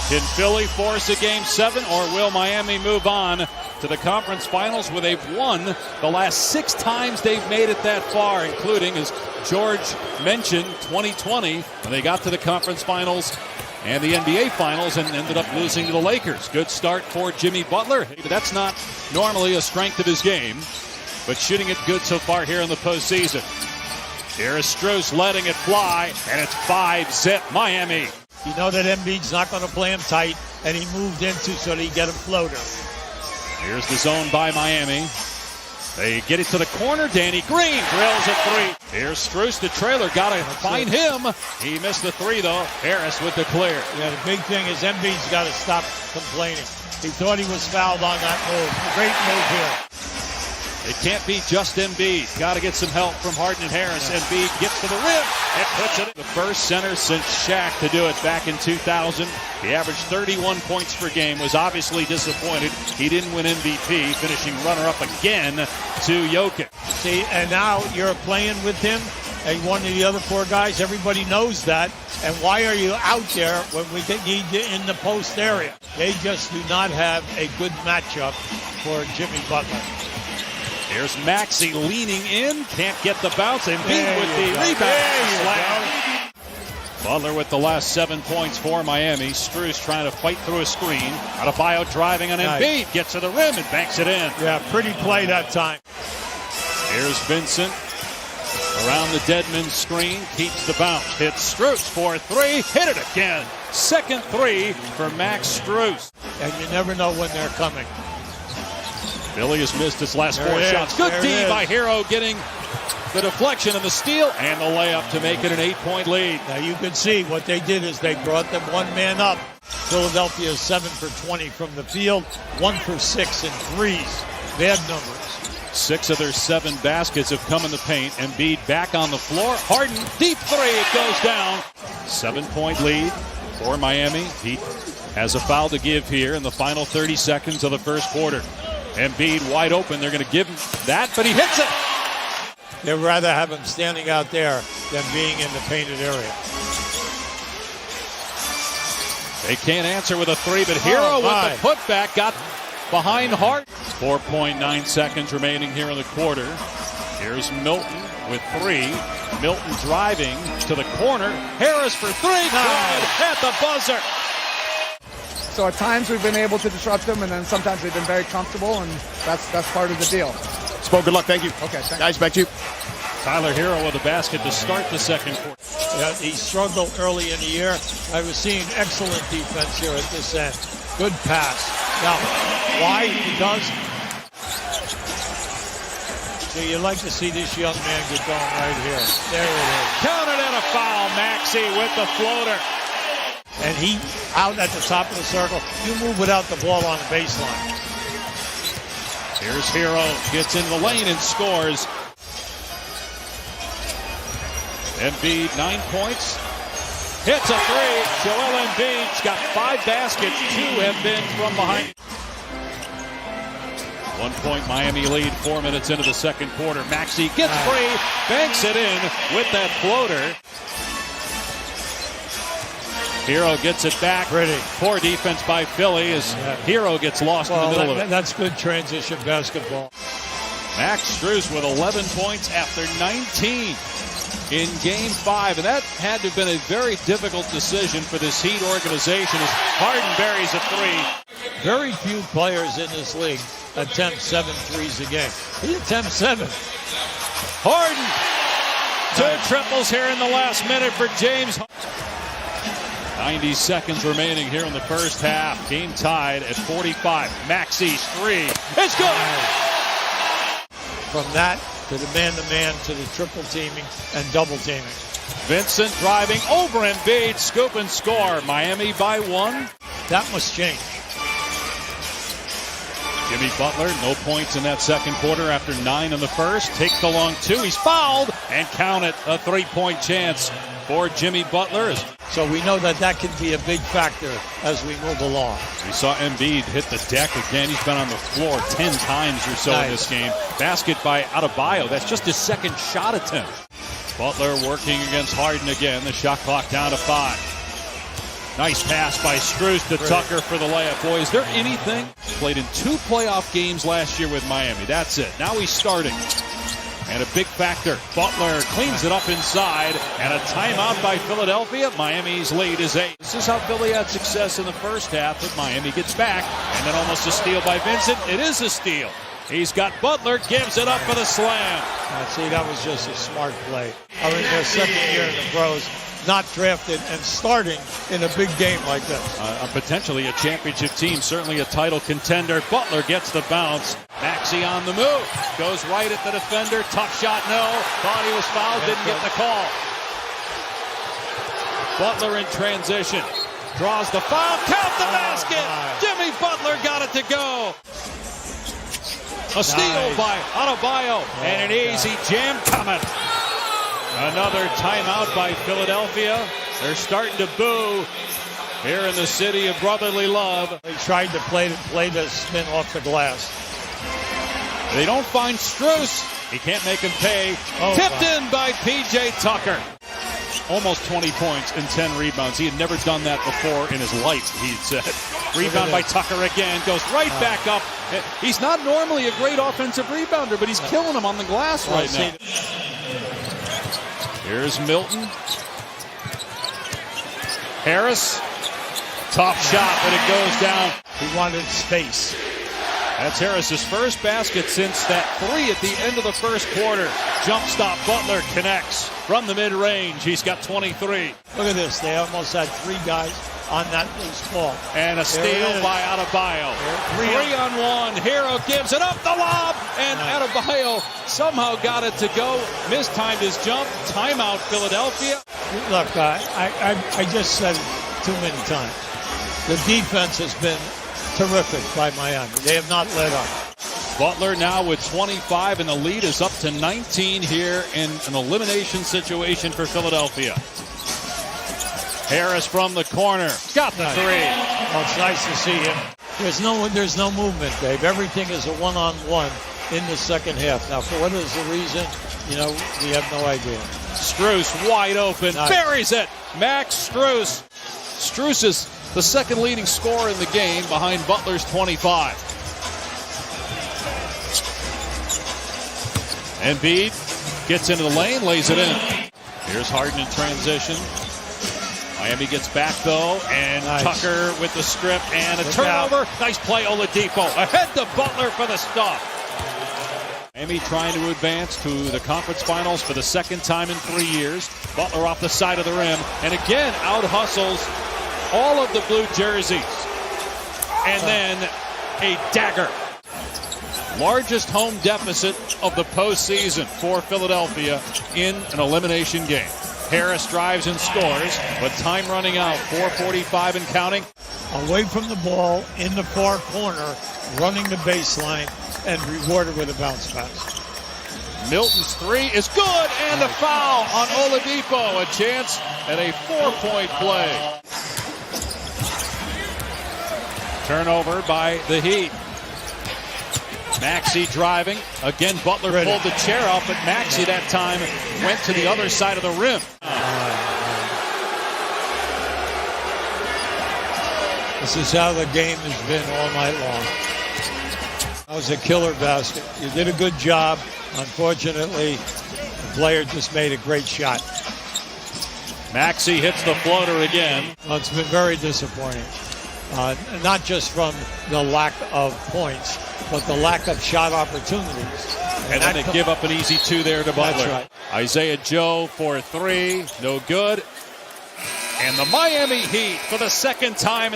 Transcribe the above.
Can Philly force a Game 7, or will Miami move on to the conference finals where they've won the last 6 times they've made it that far, including, as George mentioned, 2020 when they got to the conference finals and the NBA finals and ended up losing to the Lakers. Good start for Jimmy Butler. That's not normally a strength of his game, but shooting it good so far here in the postseason. Here is Strus letting it fly, and it's 5-zip Miami. You know that Embiid's not going to play him tight, and he moved into so that he get a floater. Here's the zone by Miami. They get it to the corner. Danny Green drills a 3. Here's Strus, the trailer. Got to find him. He missed the 3, though. Harris with the clear. Yeah, the big thing is Embiid's got to stop complaining. He thought he was fouled on that move. Great move here. It can't be just Embiid. Got to get some help from Harden and Harris. Embiid gets to the rim and puts it in. The first center since Shaq to do it back in 2000. He averaged 31 points per game, was obviously disappointed. He didn't win MVP, finishing runner-up again to Jokic. See, and now you're playing with him and one of the other 4 guys. Everybody knows that. And why are you out there when we need you in the post area? They just do not have a good matchup for Jimmy Butler. Here's Maxey leaning in. Can't get the bounce. Embiid with the rebound. Butler with the last 7 points for Miami. Strus trying to fight through a screen. Adebayo driving on Embiid. Gets to the rim and banks it in. Yeah, pretty play that time. Here's Vincent around the Deadman screen. Keeps the bounce. Hits Strus for 3. Hit it again. Second 3 for Max Strus. And you never know when they're coming. Philly has missed his last 4 shots. Good D by Hero, getting the deflection and the steal and the layup to make it an 8-point lead. Now you can see what they did is they brought them 1 man up. Philadelphia is 7 for 20 from the field, 1 for 6 in threes. Bad numbers. 6 of their 7 baskets have come in the paint. Embiid back on the floor. Harden, deep 3, it goes down. 7-point lead for Miami. Heat has a foul to give here in the final 30 seconds of the first quarter. Embiid wide open. They're going to give him that, but he hits it. They'd rather have him standing out there than being in the painted area. They can't answer with a 3, but Hero with the putback got behind Hart. 4.9 seconds remaining here in the quarter. Here's Milton with 3. Milton driving to the corner. Harris for 3. Good at the buzzer. So at times we've been able to disrupt them, and then sometimes they've been very comfortable, and that's part of the deal. Spo, good luck. Thank you. Okay, thanks. Guys, back to you. Tyler Hero with a basket to start the second quarter. Yeah, he struggled early in the year. I was seeing excellent defense here at this end. Good pass. Now, why? Because so you like to see this young man get going right here. There it is. Counted and a foul. Maxey with the floater. And he out at the top of the circle. You move without the ball on the baseline. Here's Hero. Gets in the lane and scores. Embiid, 9 points. Hits a 3. Joel Embiid's got 5 baskets. 2 have been from behind. 1 point Miami lead 4 minutes into the second quarter. Maxey gets free. Banks it in with that floater. Hero gets it back. Pretty. Poor defense by Philly as Hero gets lost in the middle of it. That's good transition basketball. Max Strus with 11 points after 19 in Game 5. And that had to have been a very difficult decision for this Heat organization as Harden buries a 3. Very few players in this league attempt 7 threes a game. He attempts 7. Harden. 2 triples here in the last minute for James. 90 seconds remaining here in the first half. Game tied at 45. Maxey's 3. It's good. From that to the man-to-man to the triple teaming and double teaming. Vincent driving over Embiid. Scoop and score. Miami by 1. That must change. Jimmy Butler, no points in that second quarter after 9 in the first. Takes the long 2. He's fouled. And count it. A 3-point chance for Jimmy Butler. So we know that can be a big factor as we move along. We saw Embiid hit the deck again. He's been on the floor 10 times or so in this game. Basket by Adebayo. That's just his second shot attempt. Butler working against Harden again. The shot clock down to 5. Nice pass by Strus to Tucker for the layup. Boy, is there anything? Played in 2 playoff games last year with Miami. That's it. Now he's starting. And a big factor. Butler cleans it up inside. And a timeout by Philadelphia. Miami's lead is 8. This is how Philly had success in the first half, but Miami gets back. And then almost a steal by Vincent. It is a steal. He's got Butler, gives it up for the slam. See, that was just a smart play. I mean, their second year in the pros, not drafted and starting in a big game like this. Potentially a championship team, certainly a title contender. Butler gets the bounce. Maxey on the move. Goes right at the defender. Tough shot, no. Thought he was fouled, didn't get the call. Butler in transition. Draws the foul. Count the basket. Jimmy Butler got it to go. A steal by Adebayo. And an easy jam coming. Another timeout by Philadelphia. They're starting to boo here in the city of brotherly love. They tried to play the spin off the glass. They don't find Strus. He can't make him pay. Tipped in by P.J. Tucker. Almost 20 points and 10 rebounds. He had never done that before in his life, he said. Rebound by Tucker again. Goes right back up. He's not normally a great offensive rebounder, but he's killing him on the glass right now. Here's Milton. Harris. Tough shot, but it goes down. He wanted space. That's Harris's first basket since that 3 at the end of the first quarter. Jump stop, Butler connects from the mid-range. He's got 23. Look at this. They almost had 3 guys on that loose ball. And a steal by Adebayo. 3-on-1. Hero gives it up the lob. And Adebayo somehow got it to go. Mistimed his jump. Timeout, Philadelphia. Look, I just said it too many times. The defense has been terrific by Miami. They have not let up. Butler now with 25, and the lead is up to 19 here in an elimination situation for Philadelphia. Harris from the corner. Got the 3. Oh, it's nice to see him. There's no movement, Dave. Everything is a one-on-one in the second half. Now, for what is the reason, we have no idea. Strus wide open. Buries it. Max Strus. Strus is the second leading scorer in the game behind Butler's 25. Embiid gets into the lane, lays it in. Here's Harden in transition. Miami gets back, though, and Tucker with the strip and a turnover. Nice play, Oladipo. Ahead to Butler for the stop. Miami trying to advance to the conference finals for the second time in 3 years. Butler off the side of the rim, and again out-hustles all of the blue jerseys. And then a dagger. Largest home deficit of the postseason for Philadelphia in an elimination game. Harris drives and scores, but time running out. 4:45 and counting. Away from the ball, in the far corner, running the baseline, and rewarded with a bounce pass. Milton's 3 is good, and a foul on Oladipo. A chance at a 4-point play. Turnover by the Heat. Maxey driving. Again, Butler pulled the chair out, but Maxey that time went to the other side of the rim. This is how the game has been all night long. That was a killer basket. You did a good job. Unfortunately, the player just made a great shot. Maxey hits the floater again. Well, it's been very disappointing. Not just from the lack of points, but the lack of shot opportunities. And then they give up an easy 2 there to Butler. That's right. Isaiah Joe for 3, no good. And the Miami Heat for the second time